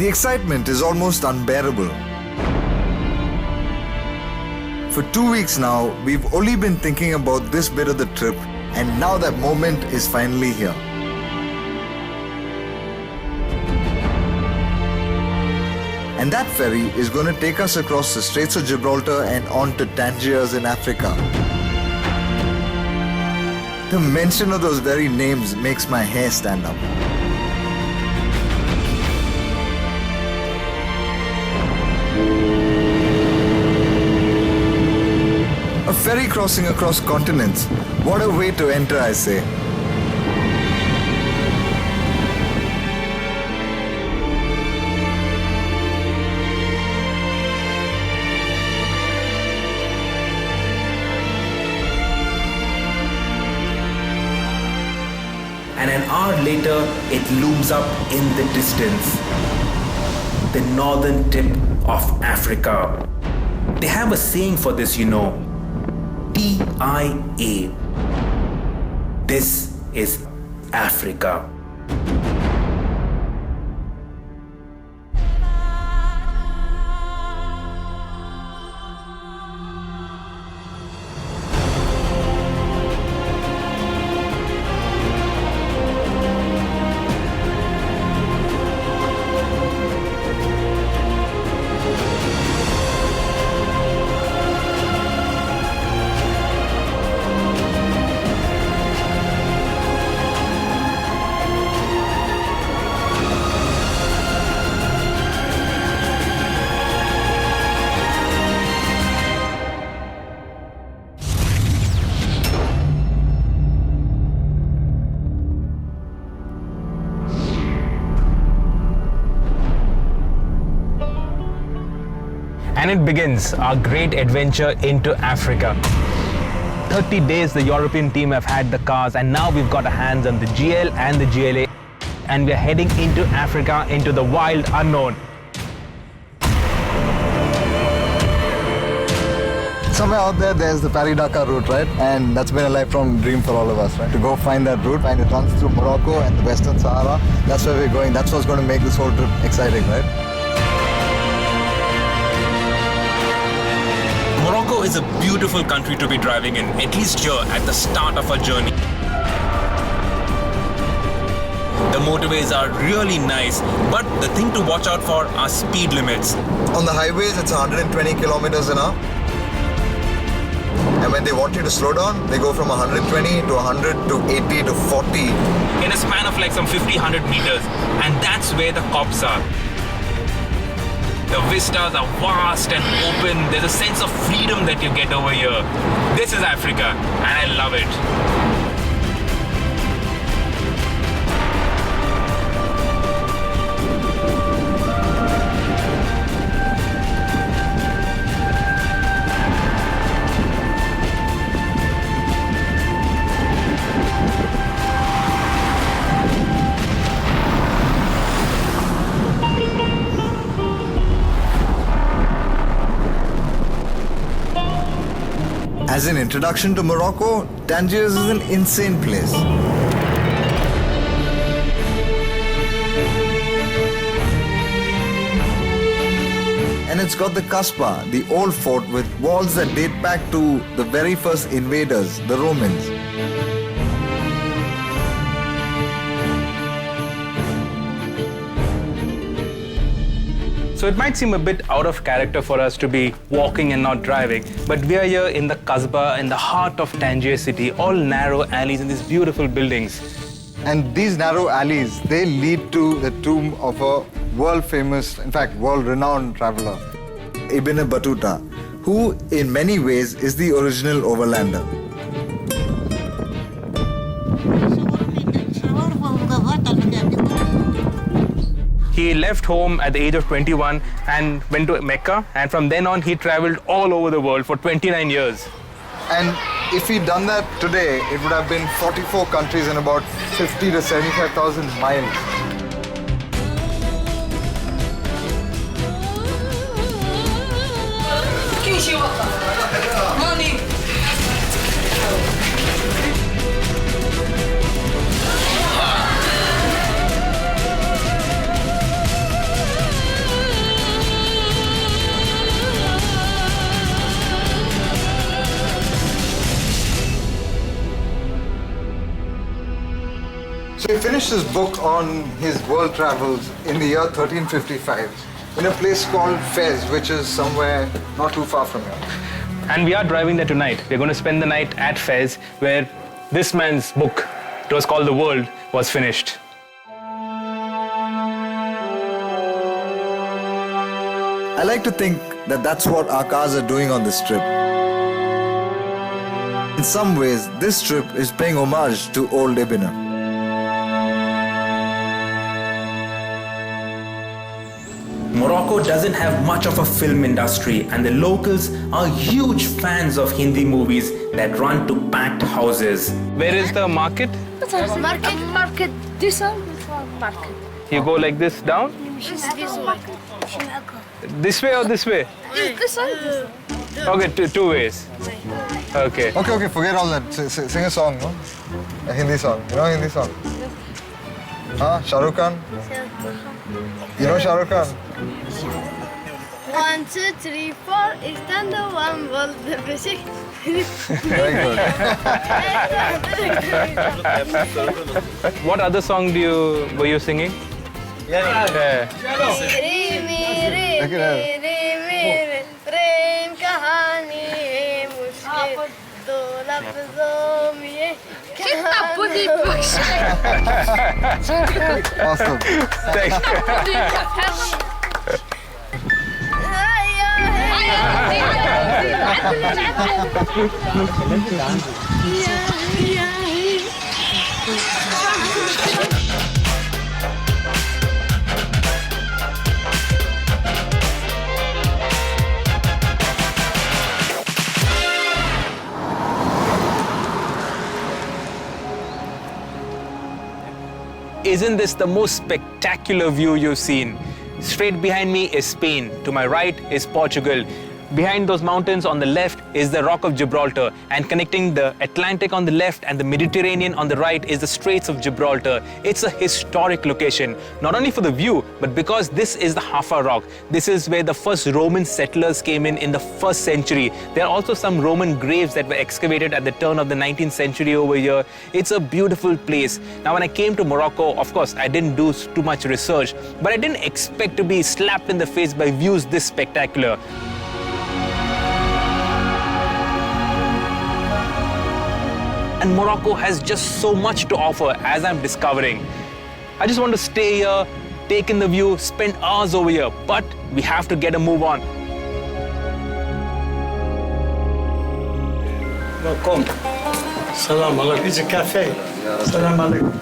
The excitement is almost unbearable. For 2 weeks now, we've only been thinking about this bit of the trip, and now that moment is finally here. And that ferry is going to take us across the Straits of Gibraltar and on to Tangiers in Africa. The mention of those very names makes my hair stand up. A ferry crossing across continents. What a way to enter, I say. And an hour later, it looms up in the distance. The northern tip of Africa. They have a saying for this, TIA. This is Africa. And it begins our great adventure into Africa. 30 days the European team have had the cars, and now we've got our hands on the GL and the GLA, and we're heading into Africa, into the wild unknown. Somewhere out there's the Paris-Dakar route, right? And that's been a lifelong dream for all of us, right? To go find that route, and it runs through Morocco and the Western Sahara. That's where we're going. That's what's going to make this whole trip exciting, right? Morocco is a beautiful country to be driving in, at least here at the start of our journey. The motorways are really nice, but the thing to watch out for are speed limits. On the highways, it's 120 kilometers an hour. And when they want you to slow down, they go from 120 to 100 to 80 to 40. In a span of like some 50-100 meters, and that's where the cops are. The vistas are vast and open. There's a sense of freedom that you get over here. This is Africa, and I love it. As an introduction to Morocco, Tangiers is an insane place. And it's got the Kasbah, the old fort with walls that date back to the very first invaders, the Romans. So it might seem a bit out of character for us to be walking and not driving, but we are here in the Kasbah, in the heart of Tangier city, all narrow alleys and these beautiful buildings. And these narrow alleys, they lead to the tomb of a world-famous, in fact, world-renowned traveler, Ibn Battuta, who in many ways is the original overlander. He left home at the age of 21 and went to Mecca, and from then on he traveled all over the world for 29 years. And if he'd done that today, it would have been 44 countries and about 50 to 75,000 miles. So he finished his book on his world travels in the year 1355 in a place called Fez, which is somewhere not too far from here. And we are driving there tonight. We're going to spend the night at Fez, where this man's book, it was called The World, was finished. I like to think that that's what our cars are doing on this trip. In some ways, this trip is paying homage to old Ibn. Morocco doesn't have much of a film industry, and the locals are huge fans of Hindi movies that run to packed houses. Where is the market? Market. This one, market. You go like this down? This one. This way or this way? This one. Okay, two ways. Okay. Okay, forget all that. Sing a song, no? A Hindi song. You know a Hindi song? Huh? Shah Rukh Khan? You know Shah Rukh Khan? 1, 2, 3, 4. Is then the one world the basic. Very good. What other song were you singing? Yeah. प्रेम कहानी है मुश्किल दो लफ्जों में कितना बुरी बख्श Awesome. Thank you. Isn't this the most spectacular view you've seen? Straight behind me is Spain. To my right is Portugal. Behind those mountains on the left is the Rock of Gibraltar, and connecting the Atlantic on the left and the Mediterranean on the right is the Straits of Gibraltar. It's a historic location, not only for the view, but because this is the Haffa Rock. This is where the first Roman settlers came in the 1st century. There are also some Roman graves that were excavated at the turn of the 19th century over here. It's a beautiful place. Now, when I came to Morocco, of course, I didn't do too much research, but I didn't expect to be slapped in the face by views this spectacular. And Morocco has just so much to offer, as I'm discovering. I just want to stay here, take in the view, spend hours over here, but we have to get a move on. Welcome. Salam alaikum. It's a cafe. Salam alaikum.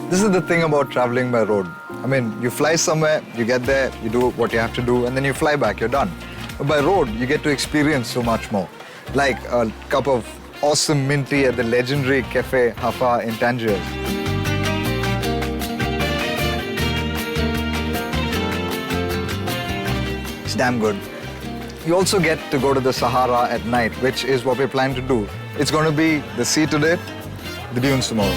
This is the thing about traveling by road. I mean, you fly somewhere, you get there, you do what you have to do, and then you fly back, you're done. But by road, you get to experience so much more. Like a cup of awesome mint tea at the legendary Cafe Haffa in Tangier. It's damn good. You also get to go to the Sahara at night, which is what we're planning to do. It's going to be the sea today, the dunes tomorrow.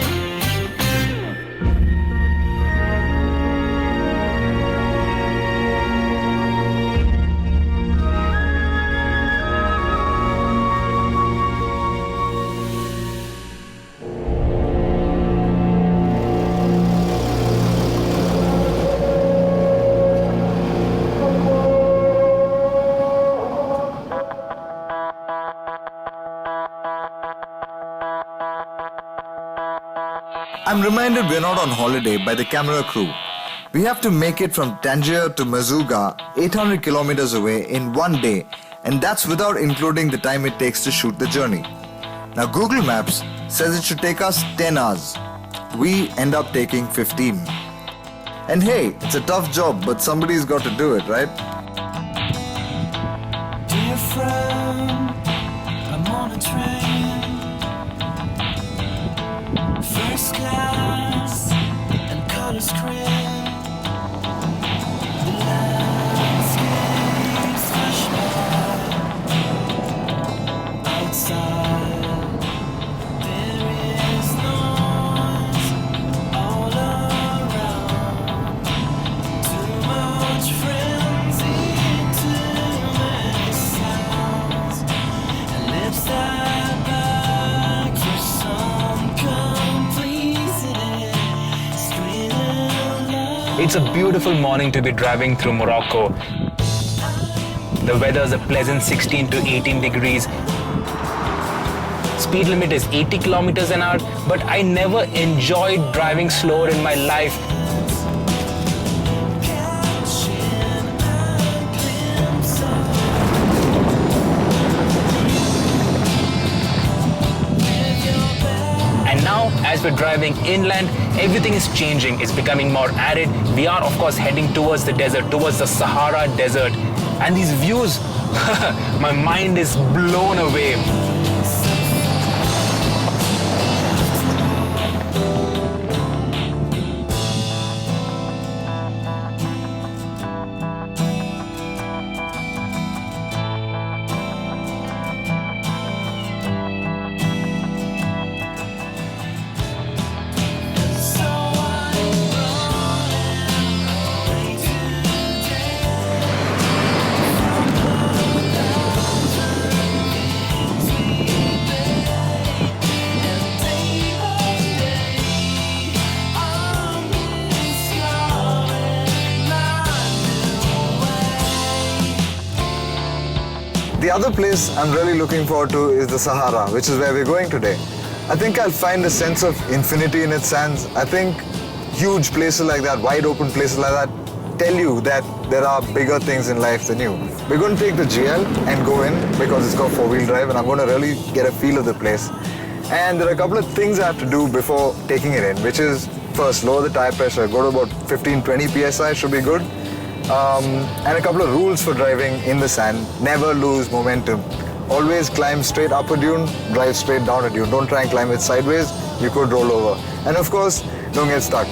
I'm reminded we're not on holiday by the camera crew. We have to make it from Tangier to Mazuga, 800 kilometers away in one day, and that's without including the time it takes to shoot the journey. Now Google Maps says it should take us 10 hours. We end up taking 15. And hey, it's a tough job, but somebody's got to do it, right? Dear friend, I'm on a train, first class and color screen. The landscape's fresh outside. There is noise all around. It's a beautiful morning to be driving through Morocco. The weather is a pleasant 16 to 18 degrees. Speed limit is 80 kilometers an hour, but I never enjoyed driving slower in my life. And now, as we're driving inland, everything is changing. It's becoming more arid. We are, of course, heading towards the desert, towards the Sahara Desert. And these views, my mind is blown away. The other place I'm really looking forward to is the Sahara, which is where we're going today. I think I'll find a sense of infinity in its sands. I think huge places like that, wide open places like that, tell you that there are bigger things in life than you. We're going to take the GL and go in because it's got four-wheel drive, and I'm going to really get a feel of the place. And there are a couple of things I have to do before taking it in, which is first lower the tire pressure, go to about 15-20 psi should be good. And a couple of rules for driving in the sand. Never lose momentum. Always climb straight up a dune, drive straight down a dune. Don't try and climb it sideways, you could roll over. And of course, don't get stuck.